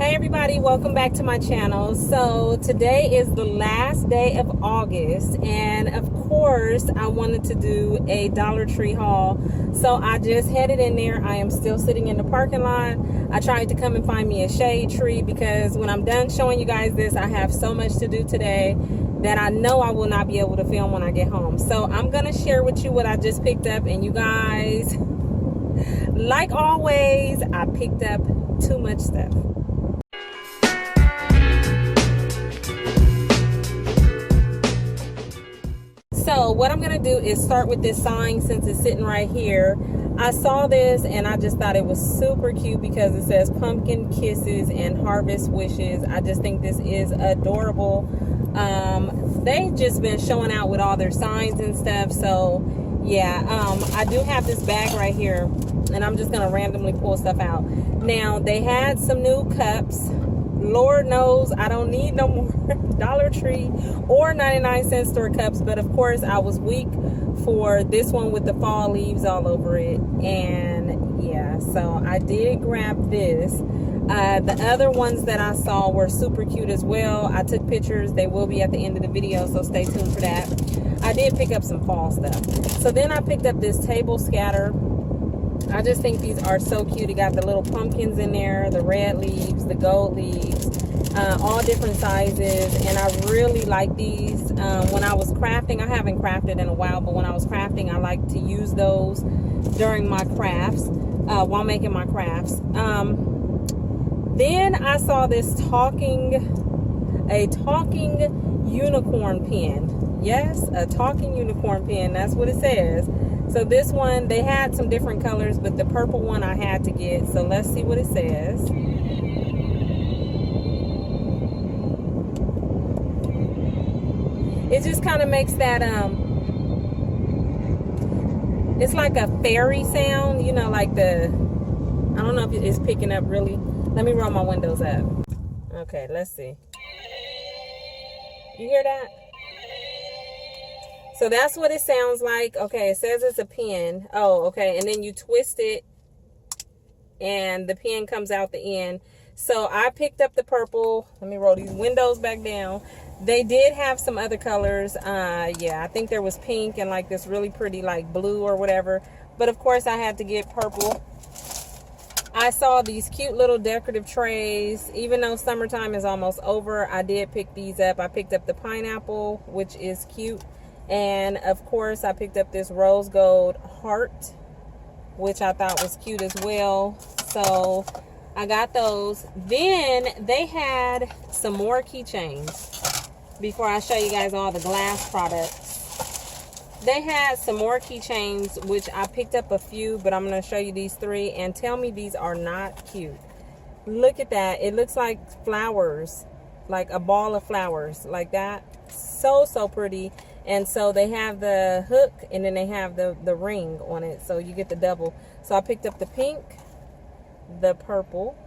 Hey everybody, welcome back to my channel. So today is the last day of August, and of course I wanted to do a Dollar Tree haul. So I just headed in there. I am still sitting in the parking lot. I tried to come and find me a shade tree because when I'm done showing you guys this, I have so much to do today that I know I will not be able to film when I get home. So I'm gonna share with you what I just picked up, and you guys, like always, I picked up too much stuff. So what I'm gonna do is start with this sign since it's sitting right here. I saw this and I just thought it was super cute because it says pumpkin kisses and harvest wishes. I just think this is adorable. They've just been showing out with all their signs and stuff. So yeah, I do have this bag right here and I'm just gonna randomly pull stuff out. Now they had some new cups. Lord knows I don't need no more Dollar Tree or 99-cent store cups, but of course I was weak for this one with the fall leaves all over it, and yeah, so I did grab this. The other ones that I saw were super cute as well. I took pictures. They will be at the end of the video, so stay tuned for that. I did pick up some fall stuff. So then I picked up this table scatter. I just think these are so cute. It got the little pumpkins in there, the red leaves, the gold leaves, all different sizes, and I really like these. When I was crafting, I haven't crafted in a while, but when I was crafting, I like to use those during my crafts, while making my crafts. Then I saw this talking unicorn pen. Yes, a talking unicorn pen, that's what it says. So this one, they had some different colors, but the purple one I had to get. So let's see what it says. It just kind of makes that, it's like a fairy sound, you know, like I don't know if it's picking up really. Let me roll my windows up. Okay, let's see. You hear that? So that's what it sounds like. Okay, it says it's a pen. Oh, okay. And then you twist it and the pen comes out the end. So I picked up the purple. Let me roll these windows back down. They did have some other colors. Yeah, I think there was pink and like this really pretty like blue or whatever. But of course I had to get purple. I saw these cute little decorative trays. Even though summertime is almost over, I did pick these up. I picked up the pineapple, which is cute. And of course I picked up this rose gold heart, which I thought was cute as well. So I got those. Then they had some more keychains. Before I show you guys all the glass products, they had some more keychains, which I picked up a few, but I'm going to show you these three and tell me these are not cute. Look at that. It looks like flowers, like a ball of flowers like that. So pretty. And so they have the hook and then they have the ring on it. So you get the double. So I picked up the pink, the purple,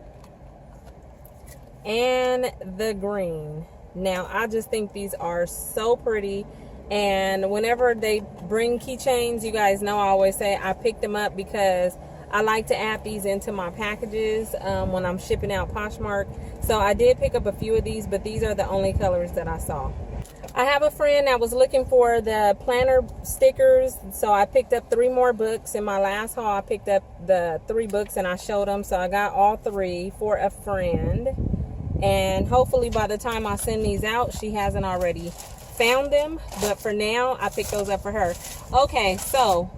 and the green. Now, I just think these are so pretty. And whenever they bring keychains, you guys know I always say I pick them up because I like to add these into my packages when I'm shipping out Poshmark. So I did pick up a few of these, but these are the only colors that I saw. I have a friend that was looking for the planner stickers, so I picked up 3 more books. In my last haul, I picked up the 3 books and I showed them, so I got all 3 for a friend. And hopefully by the time I send these out, she hasn't already found them. But for now, I picked those up for her. Okay, so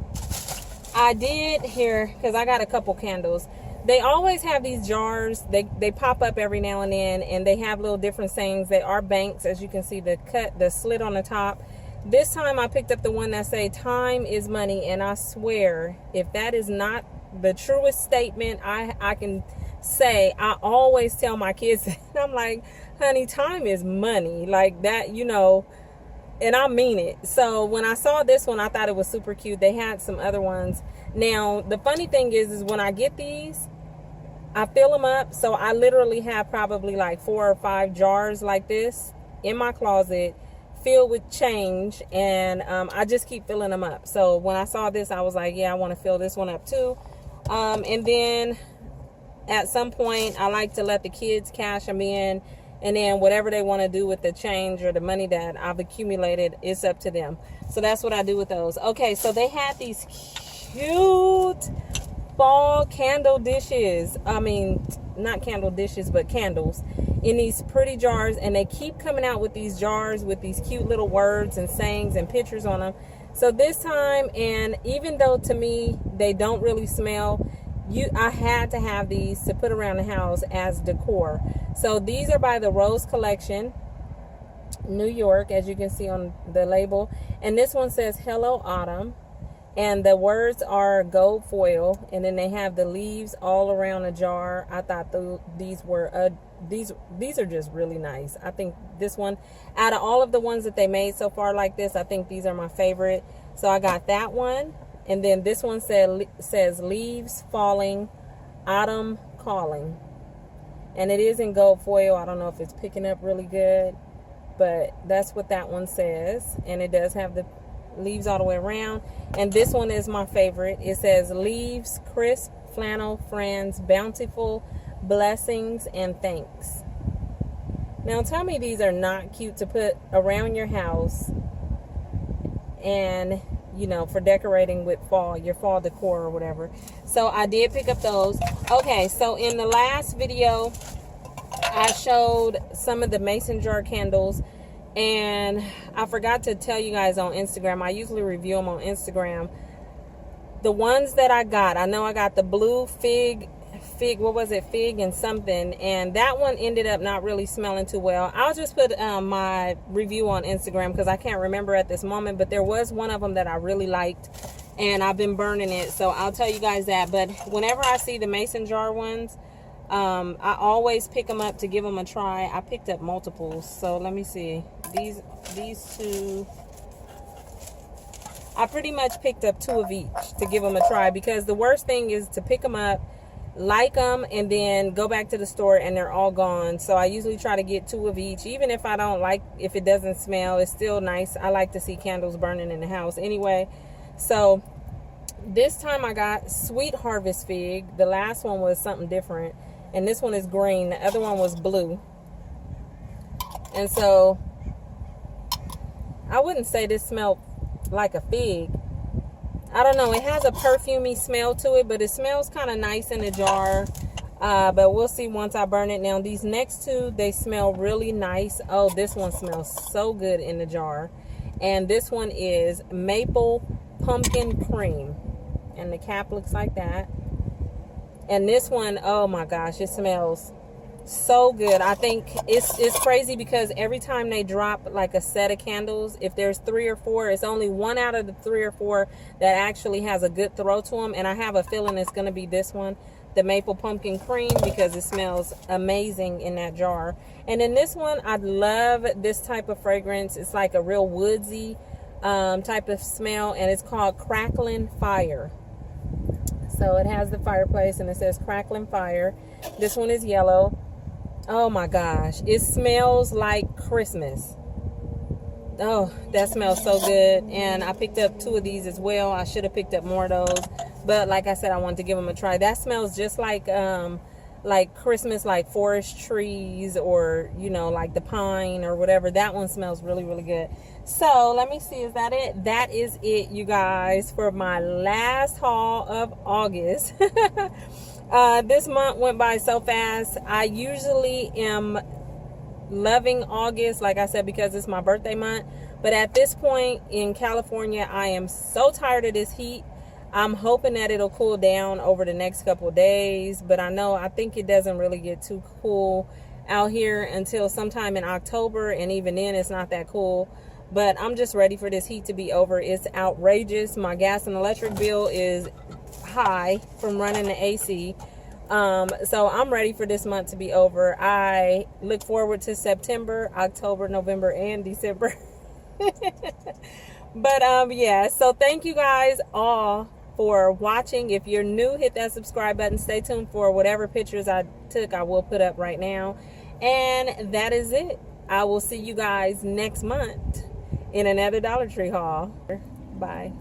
I did here, because I got a couple candles. They always have these jars. They pop up every now and then, and they have little different sayings. They are banks, as you can see, the slit on the top. This time I picked up the one that say time is money, and I swear if that is not the truest statement I can say. I always tell my kids that. I'm like, honey, time is money, like that, you know, and I mean it. So when I saw this one, I thought it was super cute. They had some other ones. Now the funny thing is when I get these, I fill them up. So I literally have probably like 4 or 5 jars like this in my closet filled with change, and I just keep filling them up. So when I saw this, I was like, yeah, I want to fill this one up too. And then at some point I like to let the kids cash them in, and then whatever they want to do with the change or the money that I've accumulated, it's up to them. So that's what I do with those. Okay, so they had these cute fall candle dishes. I mean, not candle dishes, but candles in these pretty jars, and they keep coming out with these jars with these cute little words and sayings and pictures on them. So this time, and even though to me they don't really smell, I had to have these to put around the house as decor. So these are by the Rose Collection, New York, as you can see on the label. And this one says Hello Autumn, and the words are gold foil, and then they have the leaves all around a jar. I thought these were these are just really nice. I think this one, out of all of the ones that they made so far like this, I think these are my favorite. So I got that one. And then this one says leaves falling, autumn calling. And it is in gold foil. I don't know if it's picking up really good, but that's what that one says. And it does have the leaves all the way around. And this one is my favorite. It says leaves, crisp, flannel, friends, bountiful, blessings, and thanks. Now tell me these are not cute to put around your house, and you know, for decorating with your fall decor or whatever. So I did pick up those. Okay, so in the last video I showed some of the mason jar candles, and I forgot to tell you guys on Instagram. I usually review them on Instagram. The ones that I know I got the blue fig, what was it, fig and something, and that one ended up not really smelling too well. I'll just put my review on Instagram because I can't remember at this moment, but there was one of them that I really liked, and I've been burning it, so I'll tell you guys that. But whenever I see the mason jar ones, I always pick them up to give them a try. I picked up multiples, so let me see. These two, I pretty much picked up 2 of each to give them a try, because the worst thing is to pick them up, like them, and then go back to the store and they're all gone. So I usually try to get 2 of each, even if I don't like, if it doesn't smell, it's still nice. I like to see candles burning in the house anyway. So this time I got Sweet Harvest Fig. The last one was something different, and this one is green. The other one was blue. And so I wouldn't say this smelled like a fig. I don't know, it has a perfumey smell to it, but it smells kind of nice in the jar. But we'll see once I burn it. Now these next 2, they smell really nice. Oh, this one smells so good in the jar. And this one is maple pumpkin cream, and the cap looks like that. And this one, oh my gosh, it smells so good. I think it's crazy because every time they drop like a set of candles, if there's 3 or 4, it's only 1 out of the 3 or 4 that actually has a good throw to them. And I have a feeling it's going to be this one, the maple pumpkin cream, because it smells amazing in that jar. And in this one, I love this type of fragrance. It's like a real woodsy type of smell, and it's called Crackling Fire. So it has the fireplace, and it says Crackling Fire. This one is yellow. Oh my gosh, it smells like Christmas. Oh, that smells so good. And I picked up 2 of these as well. I should have picked up more of those, but like I said, I wanted to give them a try. That smells just like Christmas, like forest trees, or you know, like the pine or whatever. That one smells really, really good. So let me see, is that it? That is it, you guys, for my last haul of August. This month went by so fast. I usually am loving August, like I said, because it's my birthday month. But at this point in California, I am so tired of this heat. I'm hoping that it'll cool down over the next couple of days. But I think it doesn't really get too cool out here until sometime in October. And even then, it's not that cool. But I'm just ready for this heat to be over. It's outrageous. My gas and electric bill is high from running the AC. So I'm ready for this month to be over. I look forward to September, October, November, and December. But yeah, so thank you guys all for watching. If you're new, hit that subscribe button. Stay tuned for whatever pictures I took, I will put up right now. And that is it. I will see you guys next month in another Dollar Tree haul. Bye.